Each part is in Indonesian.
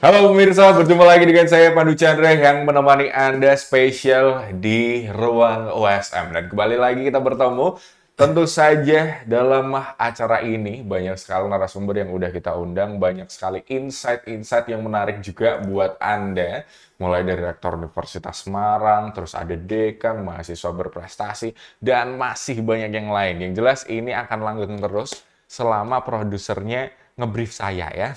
Halo pemirsa, berjumpa lagi dengan saya Pandu Chandra yang menemani Anda spesial di Ruang OSM. Dan kembali lagi kita bertemu, tentu saja dalam acara ini banyak sekali narasumber yang udah kita undang, banyak sekali insight-insight yang menarik juga buat Anda. Mulai dari Rektor Universitas Semarang, terus ada dekan, mahasiswa berprestasi, dan masih banyak yang lain. Yang jelas ini akan langgeng terus selama produsernya ngebrief saya ya.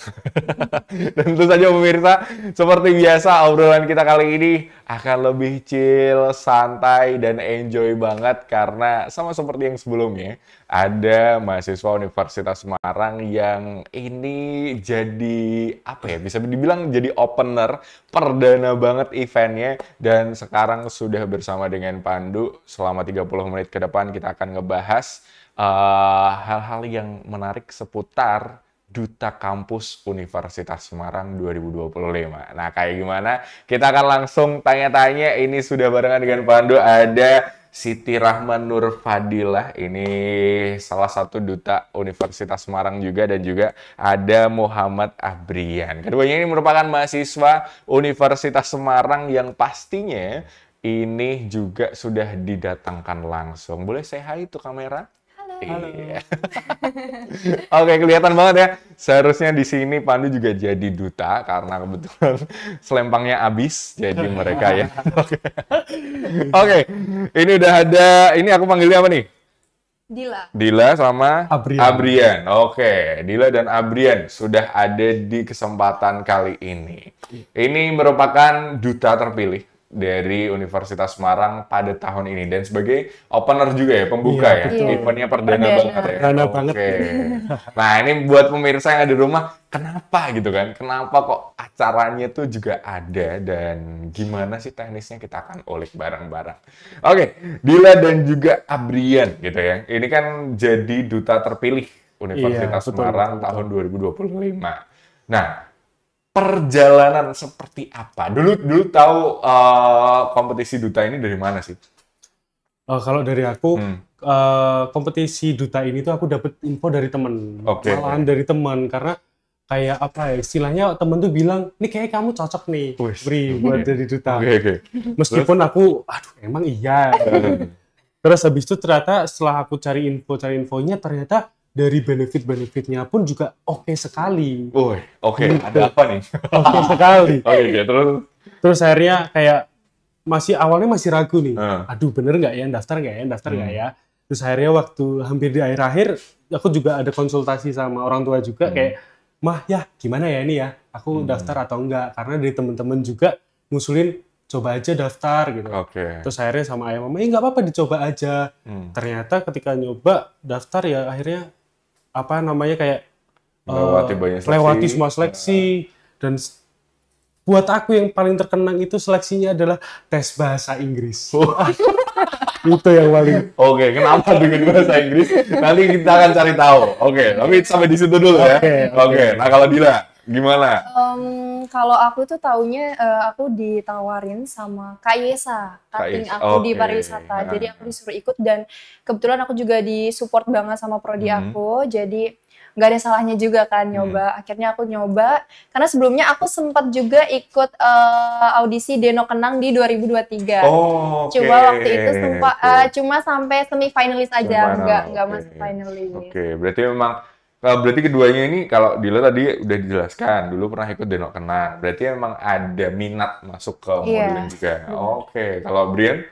Dan tentu saja pemirsa, seperti biasa obrolan kita kali ini akan lebih chill, santai, dan enjoy banget karena sama seperti yang sebelumnya, ada mahasiswa Universitas Semarang yang ini jadi, apa ya, bisa dibilang jadi opener, perdana banget eventnya, dan sekarang sudah bersama dengan Pandu. Selama 30 menit ke depan kita akan ngebahas hal-hal yang menarik seputar Duta Kampus Universitas Semarang 2025. Nah, kayak gimana? Kita akan langsung tanya-tanya. Ini sudah barengan dengan Pandu. Ada Siti Rahman Nur Fadilah. Ini salah satu Duta Universitas Semarang juga. Dan juga ada Muhammad Abrian. Keduanya ini merupakan mahasiswa Universitas Semarang yang pastinya ini juga sudah didatangkan langsung. Boleh say hi to kamera? Halo. Iya. Oke, kelihatan banget ya. Seharusnya di sini Pandu juga jadi duta karena kebetulan selempangnya habis. Jadi mereka ya. Oke. Ini udah ada. Ini aku panggilnya apa nih? Dila sama Abrian. Oke, Dila dan Abrian sudah ada di kesempatan kali ini. Ini merupakan duta terpilih dari Universitas Semarang pada tahun ini dan sebagai opener juga ya, pembuka ya. Betul. Eventnya perdana banget ya. Perdana banget. Oke. Nah, ini buat pemirsa yang ada di rumah, kenapa gitu kan? Kenapa kok acaranya tuh juga ada dan gimana sih teknisnya, kita akan ulik bareng-bareng. Oke, Dila dan juga Abrian gitu ya. Ini kan jadi duta terpilih Universitas Semarang tahun 2025. Nah, perjalanan seperti apa? Dulu tahu kompetisi duta ini dari mana sih? Kalau dari aku, kompetisi duta ini tuh aku dapet info dari temen. Oke. Malahan dari teman, karena kayak apa ya, istilahnya temen tuh bilang, nih kayak kamu cocok nih, Bri, buat jadi duta. Oke. Meskipun aku, aduh emang iya. Terus habis itu ternyata setelah aku cari infonya, ternyata dari benefit-benefitnya pun juga oke sekali. Oke. Ada apa nih? Oke sekali. Oke, terus? Terus akhirnya kayak awalnya masih ragu nih. Aduh, bener nggak ya? Daftar nggak ya? Terus akhirnya waktu hampir di akhir-akhir, aku juga ada konsultasi sama orang tua juga kayak, Mah, ya gimana ya ini ya? Aku daftar atau enggak? Karena dari teman-teman juga ngusulin, coba aja daftar gitu. Terus akhirnya sama ayah mama, nggak apa-apa dicoba aja. Ternyata ketika nyoba daftar ya akhirnya kayak lewati semua seleksi. Dan buat aku yang paling terkenang itu seleksinya adalah tes bahasa Inggris. Itu yang paling. Oke, kenapa dengan bahasa Inggris? Nanti kita akan cari tahu. Oke, tapi sampai di situ dulu ya. Oke. Nah, kalau Dila gimana? Kalau aku tuh taunya aku ditawarin sama Kak Yesa, cutting aku di pariwisata. Jadi aku disuruh ikut dan kebetulan aku juga disupport banget sama prodi aku. Jadi nggak ada salahnya juga kan nyoba. Akhirnya aku nyoba karena sebelumnya aku sempat juga ikut audisi Deno Kenang di 2023. Cuma waktu itu cuma sampai semifinalis aja, nggak masuk finalis. Berarti berarti keduanya ini, kalau Dila tadi udah dijelaskan, dulu pernah ikut Deno Kenang. Berarti memang ada minat masuk ke modeling juga. Kalau Brian?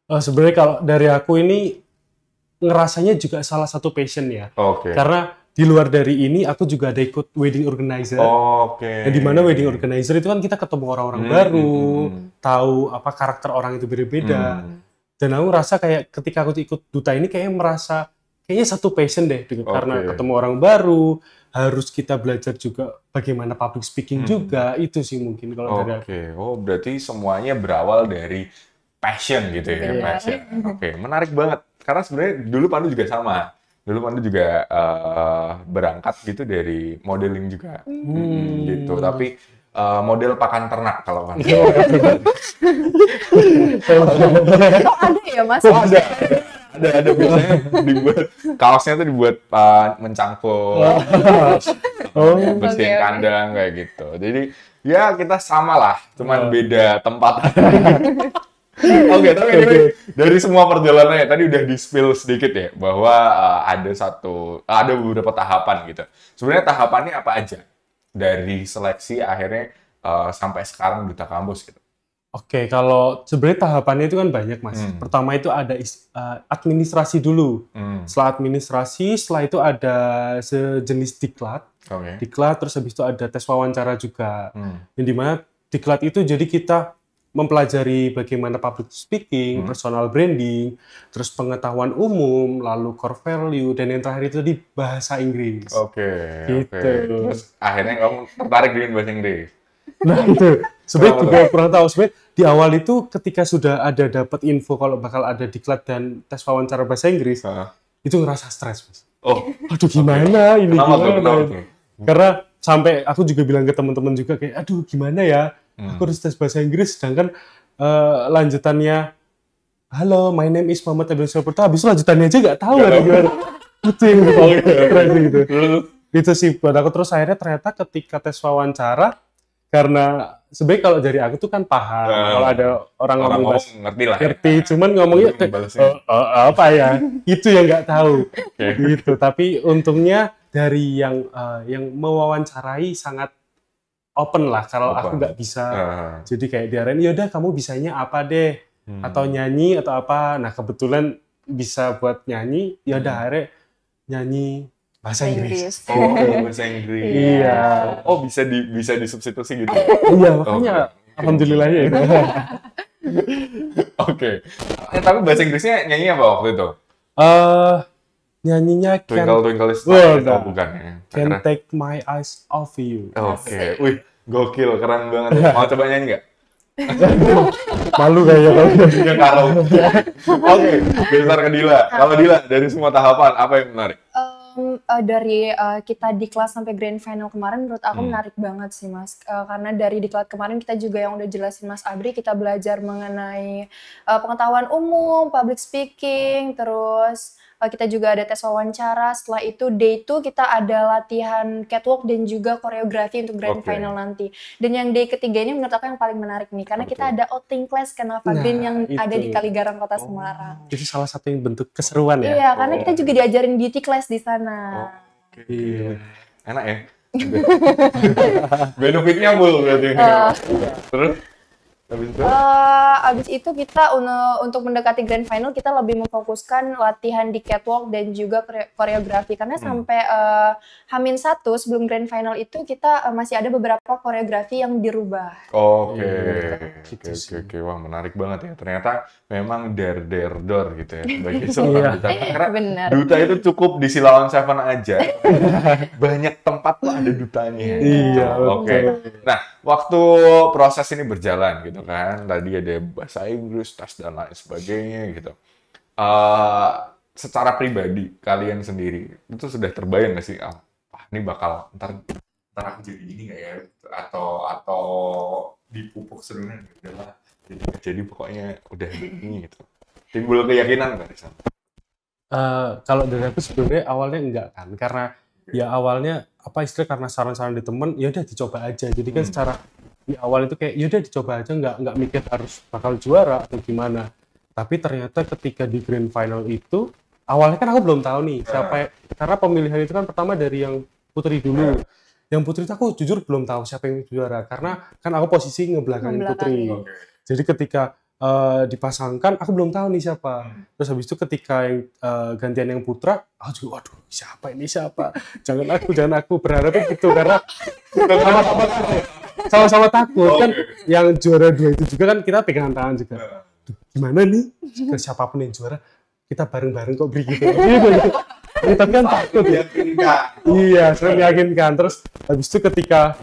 Sebenarnya kalau dari aku ini, ngerasanya juga salah satu passion ya. Karena di luar dari ini, aku juga ada ikut wedding organizer. Di mana wedding organizer itu kan kita ketemu orang-orang baru, tahu apa karakter orang itu beda-beda. Dan aku ngerasa kayak ketika aku ikut duta ini, kayaknya satu passion deh, karena ketemu orang baru, harus kita belajar juga bagaimana public speaking juga, itu sih mungkin kalau dari aku. Berarti semuanya berawal dari passion gitu ya, passion. Menarik banget, karena sebenarnya dulu Pandu juga sama. Dulu Pandu juga berangkat gitu dari modeling juga, gitu. Tapi model pakan ternak kalau Pandu. Ada ya Mas? Ada ada biasanya dibuat kaosnya tuh dibuat mencangkul, bersihin kandang kayak gitu. Jadi ya kita sama lah, cuman beda tempat. Oke, tapi dari semua perjalanannya tadi udah di-spill sedikit ya bahwa ada beberapa tahapan gitu. Sebenarnya tahapannya apa aja dari seleksi akhirnya sampai sekarang Duta Kampus gitu. Oke, kalau sebenarnya tahapannya itu kan banyak, Mas. Pertama itu ada administrasi dulu. Setelah administrasi, setelah itu ada sejenis diklat. Diklat, terus habis itu ada tes wawancara juga. Yang dimana diklat itu jadi kita mempelajari bagaimana public speaking, personal branding, terus pengetahuan umum, lalu core value, dan yang terakhir itu di bahasa Inggris. Gitu. Terus akhirnya kamu tertarik dengan bahasa Inggris? Nah itu, sebenarnya juga kurang tahu. Sebenarnya di awal itu ketika sudah ada dapat info kalau bakal ada diklat dan tes wawancara bahasa Inggris, itu ngerasa stres, Mas. Aduh gimana ini? Kenapa? Karena sampai aku juga bilang ke teman-teman juga kayak, aduh gimana ya? Aku harus tes bahasa Inggris, sedangkan lanjutannya, halo, my name is Muhammad Abdul Saputra, habis itu lanjutannya aja nggak tahu ada gimana. Itu yang gitu. Itu sih buat aku. Terus akhirnya ternyata ketika tes wawancara, karena sebenarnya kalau dari aku tuh kan paham, kalau ada orang ngomong ngerti, cuman ngomongnya apa ya, itu yang nggak tahu. Gitu. Tapi untungnya dari yang mewawancarai sangat open lah, kalau aku nggak bisa. Jadi kayak diarahin, yaudah kamu bisanya apa deh, atau nyanyi atau apa. Nah kebetulan bisa buat nyanyi, yaudah akhirnya nyanyi bahasa Inggris. Bahasa Inggris. Iya. Bisa disubstitusi gitu. Iya, makanya alhamdulillah ya. Oke. Tapi bahasa Inggrisnya nyanyi apa waktu itu? Nyanyinya Twinkle Star itu bukan ya? Can't take my eyes off you. Oke. Wih, gokil, keren banget. Mau coba nyanyi nggak? Malu kayaknya kalau. Oke, besar ke Dila. Kalau Dila dari semua tahapan apa yang menarik? Dari kita di kelas sampai grand final kemarin menurut aku menarik banget sih, Mas. Karena dari diklat kemarin kita juga yang udah jelasin Mas Abri, kita belajar mengenai pengetahuan umum, public speaking, terus kita juga ada tes wawancara. Setelah itu day 2 kita ada latihan catwalk dan juga koreografi untuk grand final nanti. Dan yang day ketiga ini menurut aku yang paling menarik nih, karena kita ada outing class ke Nava Green yang ada di Kaligarang Kota Semarang. Itu salah satu yang bentuk keseruan ya? Iya, karena kita juga diajarin beauty class di sana. Iya. Enak ya? Benefitnya full berarti. Terus? Abis itu kita untuk mendekati grand final kita lebih memfokuskan latihan di catwalk dan juga koreografi, karena sampai H-1 sebelum grand final itu kita masih ada beberapa koreografi yang dirubah. Oke. Wah, menarik banget ya. Ternyata memang door gitu ya bagi seorang duta. Karena duta itu cukup di Silawan Seven aja. Banyak tempat tuh ada dutanya. Iya. Oke. Nah, waktu proses ini berjalan gitu kan, tadi ada bahasa Inggris, tes dan lain sebagainya gitu. Secara pribadi kalian sendiri itu sudah terbayang nggak sih, ini bakal ntar aku jadi ini nggak ya, atau dipupuk serunya adalah jadi pokoknya udah ini gitu. Timbul keyakinan nggak di sana? Kalau dari aku sebenarnya awalnya enggak kan, karena ya awalnya karena saran-saran di temen, ya udah dicoba aja. Jadi kan secara di awal itu kayak yaudah dicoba aja, nggak mikir harus bakal juara atau gimana. Tapi ternyata ketika di grand final itu awalnya kan aku belum tahu nih siapa, karena pemilihan itu kan pertama dari yang putri dulu. Yang putri itu aku jujur belum tahu siapa yang juara, karena kan aku posisi ngebelakangin putri. Jadi ketika dipasangkan aku belum tahu nih siapa. Terus habis itu ketika yang gantian yang putra, aku juga waduh siapa, jangan aku berharapnya gitu, karena sama-sama takut kan. Yang juara 2 itu juga kan kita pegangan tangan juga. Duh, gimana nih siapapun yang juara kita bareng-bareng kok beri gitu. Tapi kan takut ya. Iya, sering meyakinkan. Terus habis itu ketika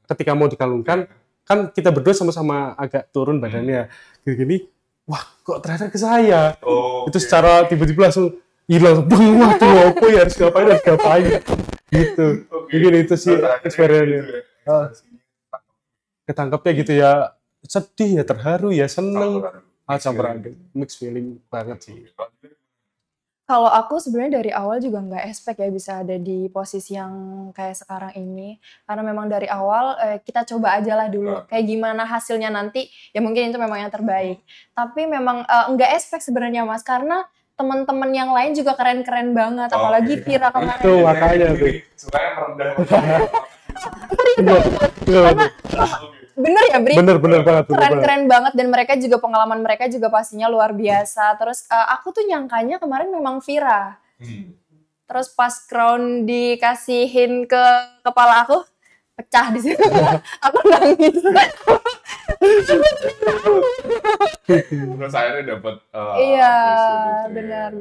ketika mau dikalungkan kan kita berdua sama-sama agak turun badannya gini, wah kok ternyata ke saya. Itu secara tiba-tiba langsung hilang, waduh apa ya, harus ngapain gitu. Mungkin itu sih experience-nya. Ketangkepnya gitu ya, sedih ya, terharu ya, seneng, campur aduk, mix feeling banget sih. Kalau aku sebenarnya dari awal juga nggak expect ya bisa ada di posisi yang kayak sekarang ini. Karena memang dari awal kita coba aja lah dulu. Kayak gimana hasilnya nanti, ya mungkin itu memang yang terbaik. Tapi memang nggak expect sebenarnya Mas, karena teman-teman yang lain juga keren-keren banget. Apalagi Vira kemarin. Itu makanya tuh. Supaya merendah. Karena bener ya Bri? Bener banget. Keren-keren banget dan mereka juga pengalaman mereka juga pastinya luar biasa. Terus aku tuh nyangkanya kemarin memang Vira. Terus pas crown dikasihin ke kepala aku, pecah di situ. Aku nangis. Terus akhirnya dapat Iya, apresiasi benar.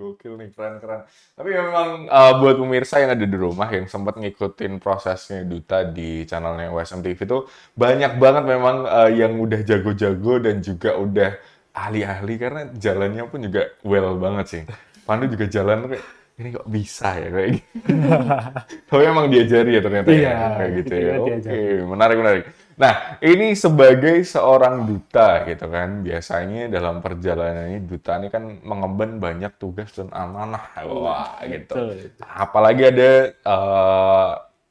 Gokil nih, keren. Tapi memang buat pemirsa yang ada di rumah yang sempat ngikutin prosesnya Duta di channelnya USM TV itu banyak banget memang yang udah jago-jago dan juga udah ahli-ahli karena jalannya pun juga well banget sih. Pandu juga jalan kayak ini kok bisa ya kayak gitu. Tapi emang diajari ya ternyata Iya, ya kayak gitu ya. Oke, diajari. menarik. Nah, ini sebagai seorang duta gitu kan, biasanya dalam perjalanannya duta ini kan mengemban banyak tugas dan amanah. Wah, gitu. Betul. Apalagi ada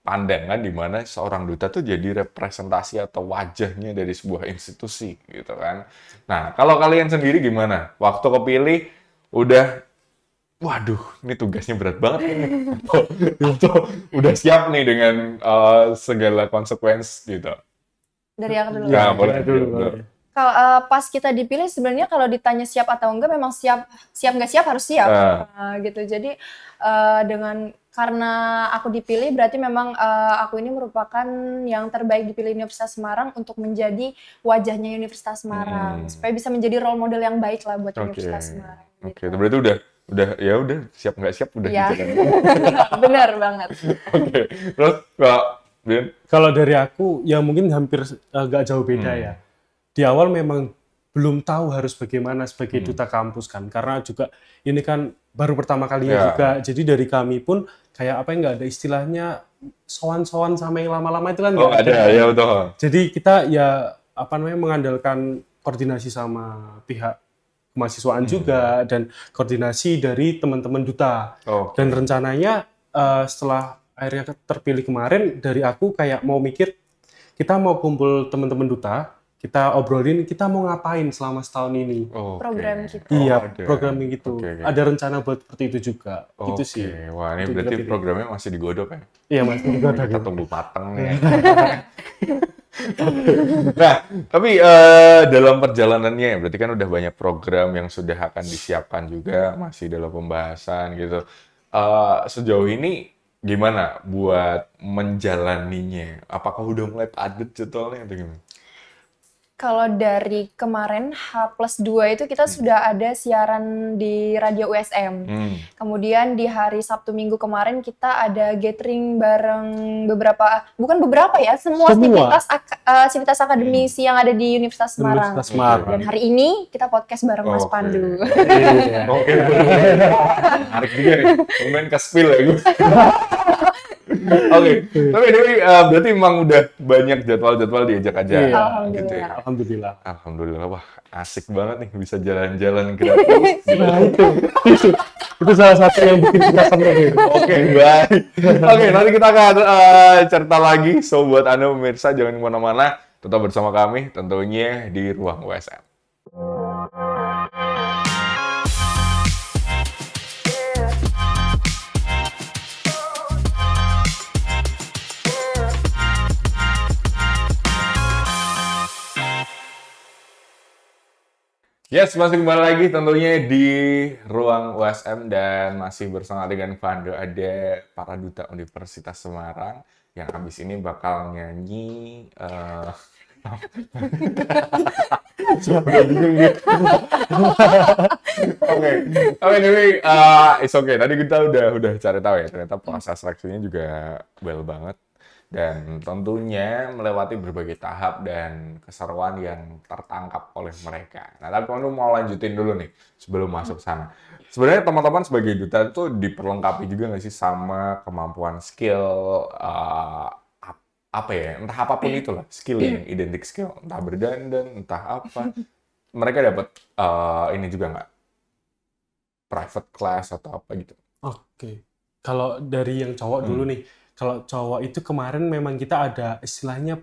pandangan di mana seorang duta tuh jadi representasi atau wajahnya dari sebuah institusi gitu kan. Nah, kalau kalian sendiri gimana? Waktu kepilih udah waduh, ini tugasnya berat banget nih. Atau udah siap nih dengan segala konsekuensi gitu. Dari aku dulu. Ya, boleh. Kalau pas kita dipilih sebenarnya kalau ditanya siap atau enggak memang siap nggak siap harus siap gitu. Jadi karena aku dipilih berarti memang aku ini merupakan yang terbaik dipilih Universitas Semarang untuk menjadi wajahnya Universitas Semarang supaya bisa menjadi role model yang baik lah buat Universitas Semarang. Oke, itu berarti udah siap nggak siap udah Ya. di jalan. Benar banget. Oke, terus Kak Bin? Kalau dari aku, ya mungkin hampir nggak jauh beda ya. Di awal memang belum tahu harus bagaimana sebagai duta kampus kan, karena juga ini kan baru pertama kalinya juga. Jadi dari kami pun kayak apa yang nggak ada istilahnya sowan-sowan sama yang lama-lama itu kan nggak ada. Ya betul. Jadi kita ya apa namanya mengandalkan koordinasi sama pihak kemahasiswaan juga dan koordinasi dari teman-teman duta. Dan rencananya setelah akhirnya terpilih kemarin dari aku kayak mau mikir kita mau kumpul teman-teman duta, kita obrolin kita mau ngapain selama setahun ini. Program kita. Iya, program gitu. Ada rencana buat seperti itu juga. Gitu sih. Wah, ini berarti programnya masih digodok ya? Iya, masih digodok. Kita tunggu matang nih. Nah, tapi dalam perjalanannya berarti kan udah banyak program yang sudah akan disiapkan juga, masih dalam pembahasan gitu. Sejauh ini gimana buat menjalaninya? Apakah udah mulai padat jadwalnya atau gimana? Kalau dari kemarin H+2 itu kita sudah ada siaran di Radio USM. Kemudian di hari Sabtu Minggu kemarin kita ada gathering bareng semua civitas akademisi yang ada di Universitas Semarang. Dan hari ini kita podcast bareng Mas Pandu. Oke. Menarik juga nih. Kemudian ke spill ya gue. Oke, tapi berarti memang udah banyak jadwal-jadwal diajak aja. Alhamdulillah. Gitu ya? Alhamdulillah. Wah, asik banget nih bisa jalan-jalan gratis. Nah, itu salah satu yang bikin kita senang. Oke, baik. Oke, nanti kita akan cerita lagi. So, buat Anda pemirsa jangan kemana-mana, tetap bersama kami tentunya di Ruang USM. Yes, masih kembali lagi tentunya di Ruang USM dan masih bersama dengan Pandu ada para duta Universitas Semarang yang habis ini bakal nyanyi Oke, anyway, it's okay. Tadi kita udah cari tahu ya, ternyata proses seleksinya juga well banget. Dan tentunya melewati berbagai tahap dan keseruan yang tertangkap oleh mereka. Nah, tapi kamu mau lanjutin dulu nih sebelum masuk sana. Sebenarnya teman-teman sebagai duta itu diperlengkapi juga nggak sih sama kemampuan skill apa ya, entah apapun itulah skill yang identik skill, entah berdandan, entah apa. mereka dapat ini juga nggak? Private class atau apa gitu? Oke. Kalau dari yang cowok dulu nih, kalau cowok itu kemarin memang kita ada istilahnya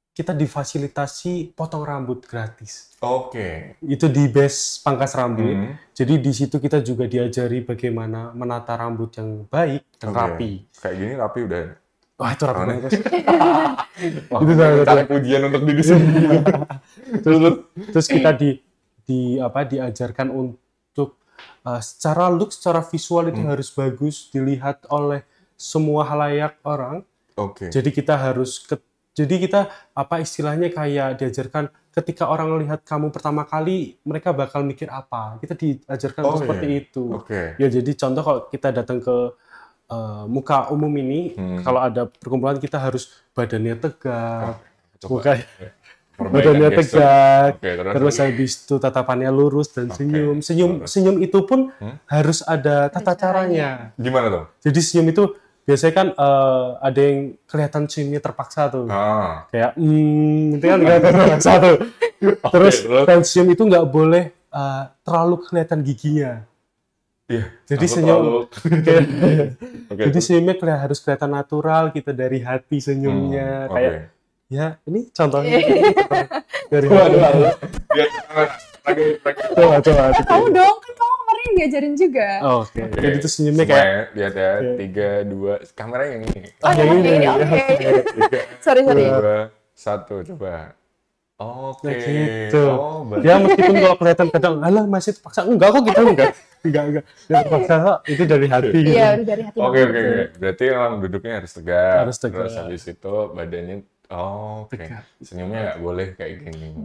kita difasilitasi potong rambut gratis. Oke. Itu di base pangkas rambut. Jadi di situ kita juga diajari bagaimana menata rambut yang baik dan rapi. Kayak gini rapi udah. Wah, itu rapi banget. Itu cari pujian untuk diri sendiri. Terus kita diajarkan untuk secara look, secara visual itu harus bagus dilihat oleh semua halayak orang. Oke. Jadi kita harus istilahnya kayak diajarkan ketika orang melihat kamu pertama kali mereka bakal mikir apa. Kita diajarkan seperti itu. Ya jadi contoh kalau kita datang ke muka umum ini, kalau ada perkumpulan kita harus badannya tegak, badannya tegak, terus habis itu tatapannya lurus dan senyum. Senyum itu pun harus ada tata caranya. Gimana tuh? Jadi senyum itu biasanya kan ada yang kelihatan senyumnya terpaksa tuh. Kayak itu kan kelihatan terpaksa tuh. Terus dan senyum itu nggak boleh terlalu kelihatan giginya. Iya. Jadi senyum jadi senyumnya harus kelihatan natural, kita dari hati senyumnya. Kayak ya ini contohnya dari coba. Kamu dong, kan kamu kemarin diajarin juga. Oke. Jadi itu senyumnya kayak lihat ya, 3, 2, kamera yang ini. Yang ini, oke. Sorry. 2, 1, coba. Oke. Gitu. Ya meskipun kalau kelihatan kadang, alah masih terpaksa. Enggak kok gitu, enggak. Yang terpaksa itu dari hati. Iya, dari hati. Oke. Berarti memang duduknya harus tegak. Terus habis itu badannya senyumnya nggak boleh kayak gini.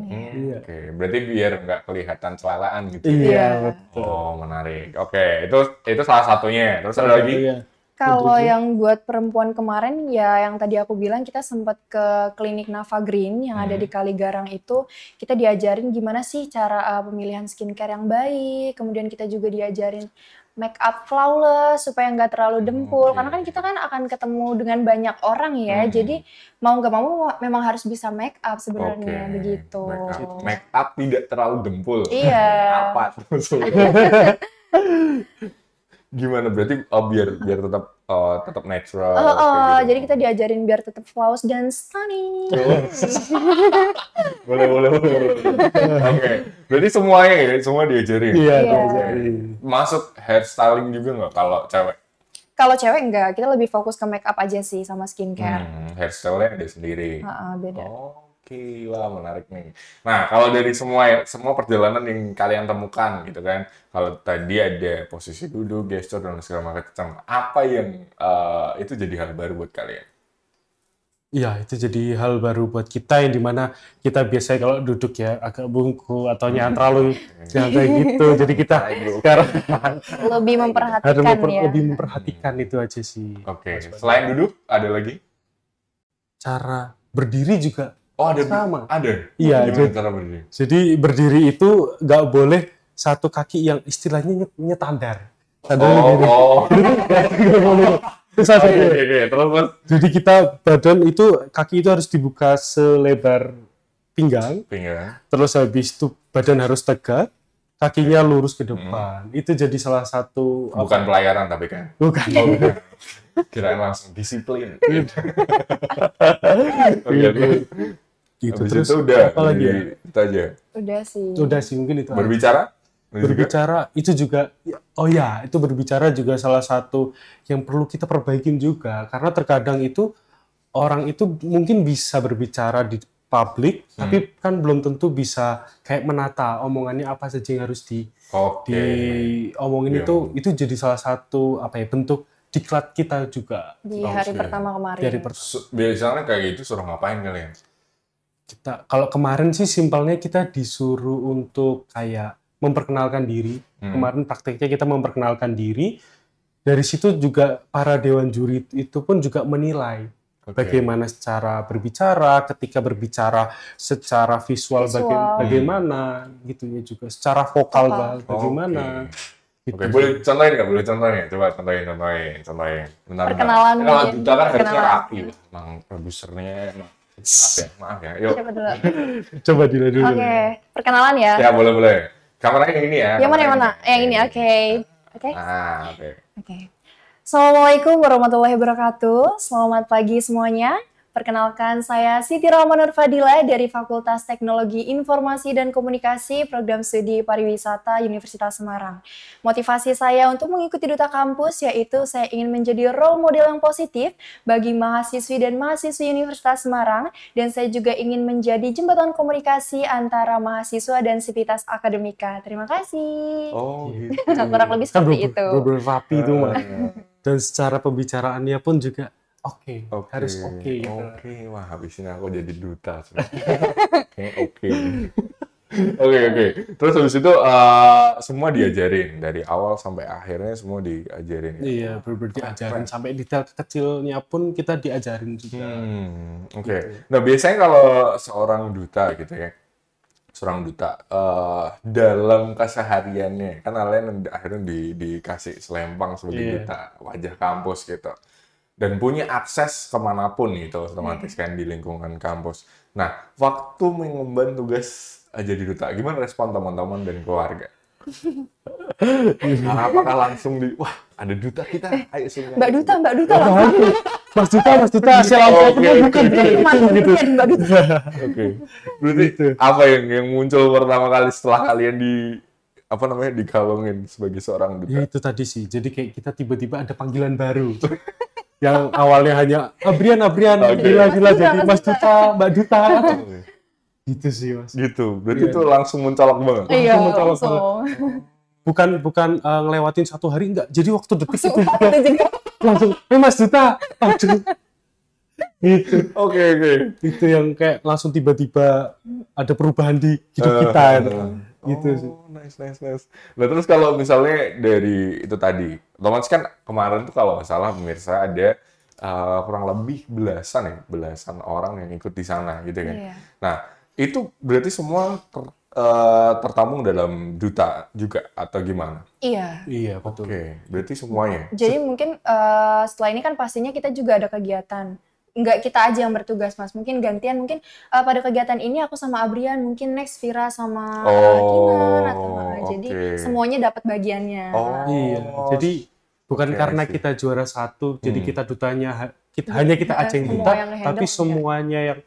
Oke. Berarti biar nggak kelihatan celalaan gitu. Iya, betul. Oh, menarik. Oke, itu salah satunya. Terus ada lagi? Kalau yang buat perempuan kemarin ya yang tadi aku bilang kita sempat ke klinik Nava Green yang ada di Kaligarang itu, kita diajarin gimana sih cara pemilihan skincare yang baik, kemudian kita juga diajarin make up flawless supaya nggak terlalu dempul, karena kan kita kan akan ketemu dengan banyak orang ya, jadi mau nggak mau memang harus bisa make up sebenarnya begitu. Make up tidak terlalu dempul. Iya. Apa tuh? Gimana berarti biar tetap natural. Gitu. Jadi kita diajarin biar tetap flawless dan stunning. Boleh. Oke. Berarti semuanya ya, semua diajarin. Iya, diajarin. Masuk hairstyling juga nggak kalau cewek? Kalau cewek enggak, kita lebih fokus ke make up aja sih sama skincare. Hairstyle-nya ada sendiri. Beda. Oke, wah menarik nih. Nah, kalau dari semua perjalanan yang kalian temukan gitu kan, kalau tadi ada posisi duduk, gesture dan segala macam, apa yang itu jadi hal baru buat kalian? Iya, itu jadi hal baru buat kita yang dimana kita biasanya kalau duduk ya agak bungkuk atau terlalu kayak gitu. Jadi kita sekarang lebih memperhatikan lebih memperhatikan itu aja sih. Oke. Selain duduk, ada lagi? Cara berdiri juga. Ada sama. Ada. Iya, jadi berdiri itu nggak boleh satu kaki yang istilahnya nyetandar. Terus. Jadi kita badan itu kaki itu harus dibuka selebar pinggang. Terus habis itu badan harus tegak, kakinya lurus ke depan. Itu jadi salah satu. Bukan pelayaran tapi kan. Bukan. Kirain langsung disiplin. Gitu. Terus itu udah itu aja. Udah sih mungkin itu. Berbicara itu juga itu berbicara juga salah satu yang perlu kita perbaikin juga, karena terkadang itu orang itu mungkin bisa berbicara di publik tapi kan belum tentu bisa kayak menata omongannya apa saja yang harus diomongin. Itu jadi salah satu bentuk diklat kita juga di hari pertama kemarin. Biasanya kayak gitu suruh ngapain kalian? Kalau kemarin sih simpelnya kita disuruh untuk kayak memperkenalkan diri. Kemarin prakteknya kita memperkenalkan diri. Dari situ juga para dewan juri itu pun juga menilai bagaimana secara berbicara, ketika berbicara secara visual. Bagaimana gitu ya, juga secara vokal. Bagaimana. Oke, boleh contohin nggak? Boleh contohin? Coba contohin. Perkenalan. Kalau duta kan harusnya rapi. Emang produsernya Maaf ya. Yuk. Siapa dulu? Coba Dila dulu. Oke, perkenalan ya. Ya, boleh. Kameranya yang ini ya. Yang mana? Yang ini, oke. Oke. Oke. Assalamualaikum warahmatullahi wabarakatuh. Selamat pagi semuanya. Perkenalkan, saya Siti Rahma Nur Fadila dari Fakultas Teknologi Informasi dan Komunikasi Program Studi Pariwisata Universitas Semarang. Motivasi saya untuk mengikuti Duta Kampus yaitu saya ingin menjadi role model yang positif bagi mahasiswi dan mahasiswi Universitas Semarang, dan saya juga ingin menjadi jembatan komunikasi antara mahasiswa dan sivitas akademika. Terima kasih. Oh, gitu. Kurang lebih seperti itu. Beberapa rapi itu mah. Dan secara pembicaraannya pun juga harus oke. Oke, wah habis ini aku jadi duta. Oke. Oke. Terus habis itu semua diajarin dari awal sampai akhirnya semua diajarin. Iya, benar-benar diajarin sampai detail kecilnya pun kita diajarin juga. Oke. Nah biasanya kalau seorang duta gitu ya, dalam kesehariannya kan kalian akhirnya dikasih selempang sebagai duta wajah kampus gitu. Dan punya akses kemanapun gitu otomatis kan di lingkungan kampus. Nah, waktu mengemban tugas jadi duta, gimana respon teman-teman dan keluarga? Apakah langsung wah ada duta kita, ayo semua. Mbak Duta. Mas Duta, bukan gitu. Mbak Duta. Oke. Berarti apa yang muncul pertama kali setelah kalian dikalungin sebagai seorang duta? Ya itu tadi sih, jadi kayak kita tiba-tiba ada panggilan baru. Yang awalnya hanya Abrian, gila jadi Mas Duta, Mbak Duta. Gitu sih Mas. Gitu, berarti itu langsung mencolok banget. Iya, langsung. Bukan ngelewatin satu hari, enggak. Jadi waktu detik itu langsung, Mas Duta. Aduh. Gitu. Oke. Itu yang kayak langsung tiba-tiba ada perubahan di hidup kita. Gitu sih. Nice. Nah terus kalau misalnya dari itu tadi, otomatis kan kemarin tuh kalau nggak salah pemirsa ada kurang lebih belasan orang yang ikut di sana gitu kan. Iya. Nah itu berarti semua tertampung dalam duta juga atau gimana? Iya, betul. Oke, berarti semuanya. Jadi mungkin setelah ini kan pastinya kita juga ada kegiatan. Nggak kita aja yang bertugas, Mas. Mungkin gantian, mungkin pada kegiatan ini aku sama Abrian, mungkin next Vira sama Kinan atau jadi semuanya dapat bagiannya. Iya, jadi bukan karena kita juara satu, jadi kita dutanya, hanya kita aja yang duta, tapi semuanya yang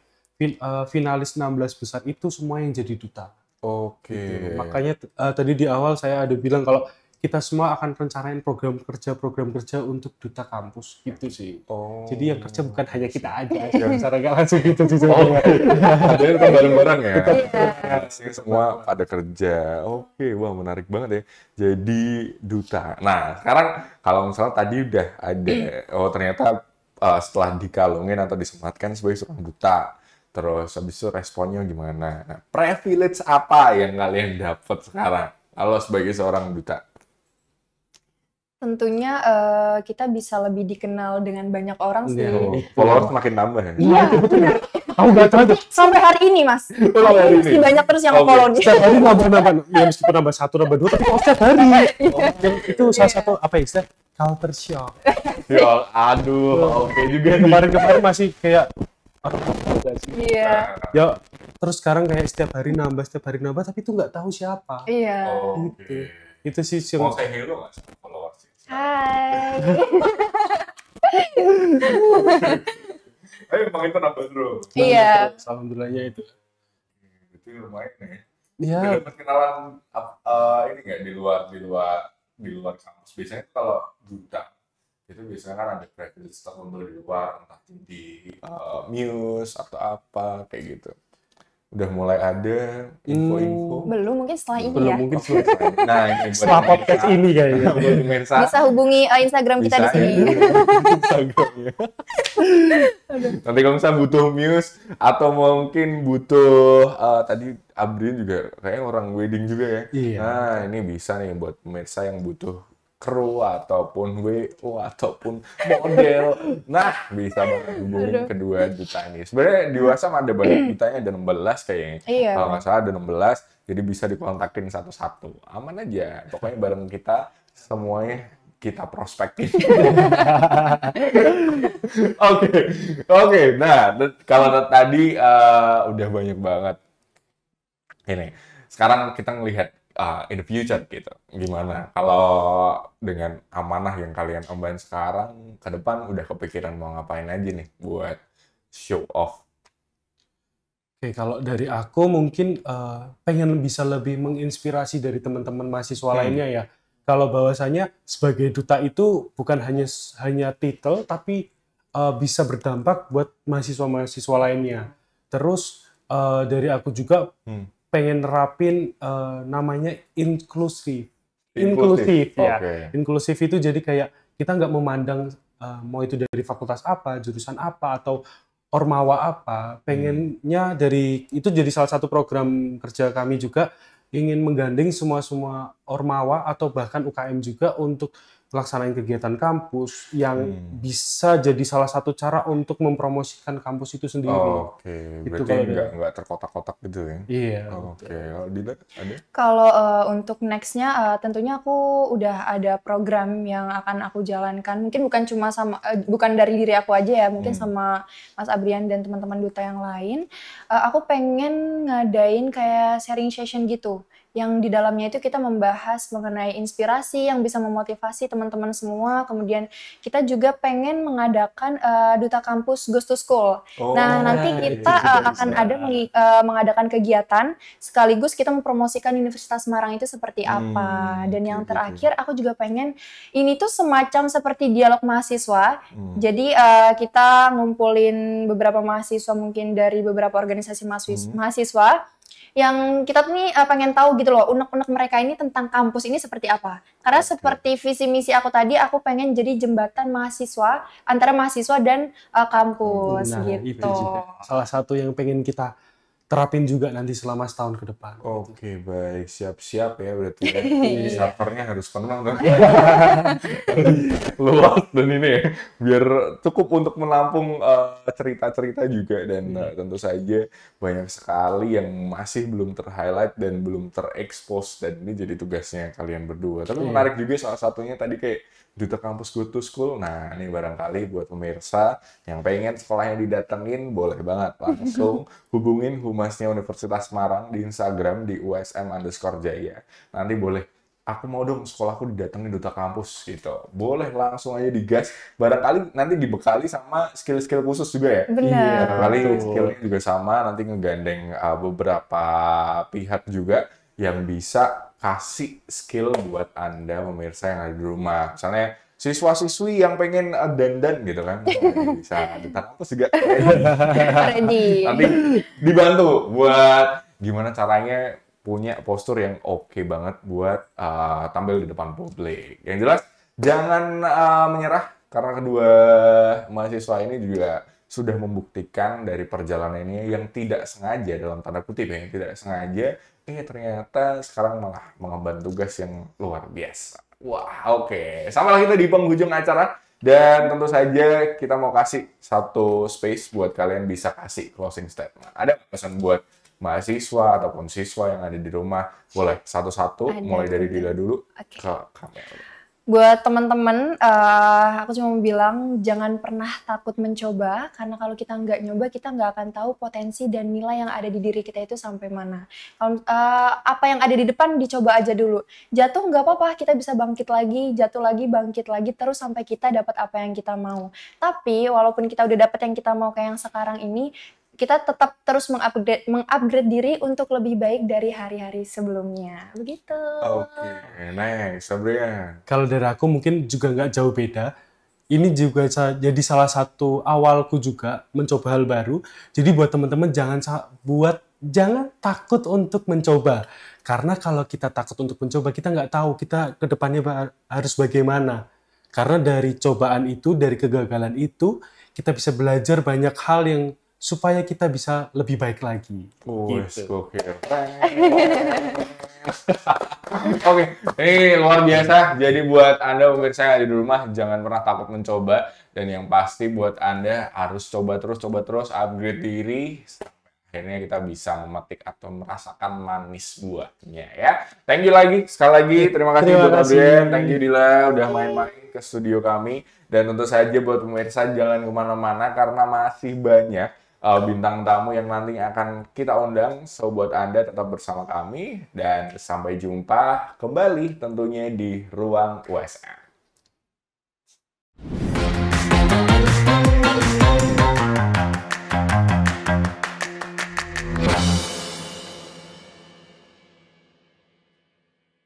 finalis 16 besar itu semua yang jadi duta. Oke. Gitu. Makanya tadi di awal saya ada bilang kalau kita semua akan rencanain program kerja untuk duta kampus gitu sih. Jadi yang kerja bukan hanya kita aja. Secara nggak langsung gitu sih. Jadi kita bareng-bareng ya. Semua pada kerja. Oke, wah menarik banget ya. Jadi duta. Nah, sekarang kalau misalnya tadi udah ada, ternyata setelah dikalungin atau disematkan sebagai seorang duta, terus habis itu responnya gimana? Nah, privilege apa yang kalian dapat sekarang kalau sebagai seorang duta? Tentunya kita bisa lebih dikenal dengan banyak orang sih. Followers makin nambah ya? Iya, betul. Aku nggak tahu tuh. Sampai hari ini, Mas. Masih banyak terus yang follow nih. Setiap hari nambah. Ya meskipun nambah 1, nambah 2, tapi kalau setiap hari. Itu salah satu, culture shock. Ya, aduh, oke juga. Kemarin masih kayak Iya. Ya, terus sekarang kayak setiap hari nambah, tapi itu nggak tahu siapa. Iya. Oke. Itu sih Mau saya hero nggak sama followers? Hai. Ayo emang itu nambah terus. Iya. Alhamdulillahnya itu. Itu lumayan ya. Iya. Dapat kenalan ini nggak di luar kampus. Biasanya kalau duta itu biasanya kan ada privilege tertentu di luar, entah di Muse atau apa kayak gitu. Udah mulai ada info-info. Belum, mungkin setelah ini Belum ya. mungkin Nah, ini setelah podcast ini kayaknya. Bisa hubungi Instagram kita di sini. Instagramnya. Nanti kalau misalnya butuh Muse atau mungkin butuh tadi Abrian juga kayaknya orang wedding juga ya. Iya. Nah, ini bisa nih buat pemirsa yang butuh kru ataupun WO ataupun model. Nah, bisa banget hubungin kedua duta ini. Sebenarnya di WhatsApp ada banyak dutanya, ada 16 kayaknya. Iya. Kalau nggak salah ada 16, jadi bisa dikontakin satu-satu. Aman aja. Pokoknya bareng kita semuanya kita prospekin. Oke. Nah, kalau tadi udah banyak banget. Ini, sekarang kita ngelihat in the future gitu. Gimana kalau dengan amanah yang kalian emban sekarang, ke depan udah kepikiran mau ngapain aja nih buat show off? Oke, kalau dari aku mungkin pengen bisa lebih menginspirasi dari teman-teman mahasiswa lainnya ya. Kalau bahwasanya sebagai duta itu bukan hanya titel, tapi bisa berdampak buat mahasiswa-mahasiswa lainnya. Terus dari aku juga pengen nerapin namanya inklusif ya. Okay. Inklusif itu jadi kayak kita nggak memandang mau itu dari fakultas apa, jurusan apa, atau ormawa apa, pengennya dari itu jadi salah satu program kerja kami juga, ingin menggandeng semua ormawa atau bahkan UKM juga untuk pelaksanaan kegiatan kampus yang bisa jadi salah satu cara untuk mempromosikan kampus itu sendiri. Oke. Gitu, berarti nggak terkotak-kotak gitu ya? Iya. Oke. Kalau Dila ada? Kalau untuk next-nya tentunya aku udah ada program yang akan aku jalankan. Mungkin bukan dari diri aku aja ya, mungkin sama Mas Abrian dan teman-teman duta yang lain. Aku pengen ngadain kayak sharing session gitu, yang di dalamnya itu kita membahas mengenai inspirasi yang bisa memotivasi teman-teman semua. Kemudian kita juga pengen mengadakan Duta Kampus Goes to School. Nah, nanti kita akan mengadakan kegiatan sekaligus kita mempromosikan Universitas Semarang itu seperti apa. Dan yang terakhir aku juga pengen ini tuh semacam seperti dialog mahasiswa. Jadi kita ngumpulin beberapa mahasiswa mungkin dari beberapa organisasi mahasiswa yang kita tuh nih pengen tahu gitu loh, unek-unek mereka ini tentang kampus ini seperti apa. Karena seperti visi misi aku tadi, aku pengen jadi jembatan mahasiswa antara mahasiswa dan kampus gitu. Itu juga salah satu yang pengen kita terapin juga nanti selama setahun ke depan. Oke, baik. Siap-siap ya berarti ya. Servernya harus penuh kan. Luas dan ini ya. Biar cukup untuk menampung cerita-cerita juga. Dan tentu saja banyak sekali yang masih belum ter-highlight dan belum ter-expose. Dan ini jadi tugasnya kalian berdua. Tapi menarik juga salah satunya tadi kayak Duta Kampus Go to School. Nah, ini barangkali buat pemirsa yang pengen sekolahnya didatengin, boleh banget langsung hubungin Humasnya Universitas Semarang di Instagram di USM_Jaya. Nanti boleh, aku mau dong sekolahku didatengin Duta Kampus gitu. Boleh langsung aja digas. Barangkali nanti dibekali sama skill-skill khusus juga ya. Benar. Barangkali skillnya juga sama, nanti ngegandeng beberapa pihak juga yang bisa kasih skill buat Anda pemirsa yang ada di rumah. Misalnya siswa-siswi yang pengen dandan gitu kan. Bisa Duta Kampus juga. Ready. Nanti dibantu buat gimana caranya punya postur yang oke banget buat tampil di depan publik. Yang jelas jangan menyerah karena kedua mahasiswa ini juga sudah membuktikan dari perjalanan ini yang tidak sengaja, dalam tanda kutip ya, yang tidak sengaja, ternyata sekarang malah mengemban tugas yang luar biasa. Wah, oke. Sampailah kita di penghujung acara. Dan tentu saja kita mau kasih satu space buat kalian bisa kasih closing statement. Ada pesan buat mahasiswa ataupun siswa yang ada di rumah? Boleh satu-satu, mulai dari Dila dulu ke kamera. Buat teman-teman, aku cuma mau bilang jangan pernah takut mencoba, karena kalau kita nggak nyoba, kita nggak akan tahu potensi dan nilai yang ada di diri kita itu sampai mana. Apa yang ada di depan dicoba aja dulu. Jatuh nggak apa-apa, kita bisa bangkit lagi, jatuh lagi, bangkit lagi, terus sampai kita dapat apa yang kita mau. Tapi walaupun kita udah dapat yang kita mau kayak yang sekarang ini, kita tetap terus mengupgrade diri untuk lebih baik dari hari-hari sebelumnya. Begitu. Oke, nice. Sabrian. Kalau dari aku mungkin juga nggak jauh beda. Ini juga jadi salah satu awalku juga mencoba hal baru. Jadi buat teman-teman jangan takut untuk mencoba. Karena kalau kita takut untuk mencoba, kita nggak tahu kita ke depannya harus bagaimana. Karena dari cobaan itu, dari kegagalan itu, kita bisa belajar banyak hal yang supaya kita bisa lebih baik lagi. Gitu. Oke, ini luar biasa. Jadi buat Anda pemirsa yang ada di rumah, jangan pernah takut mencoba. Dan yang pasti buat Anda harus coba terus, upgrade diri. akhirnya kita bisa memetik atau merasakan manis buahnya ya. Thank you lagi, sekali lagi terima kasih buat Adrian, thank you Dila udah main-main ke studio kami. Dan tentu saja buat pemirsa jangan kemana-mana karena masih banyak bintang tamu yang nanti akan kita undang. So buat Anda tetap bersama kami dan sampai jumpa kembali tentunya di Ruang USM.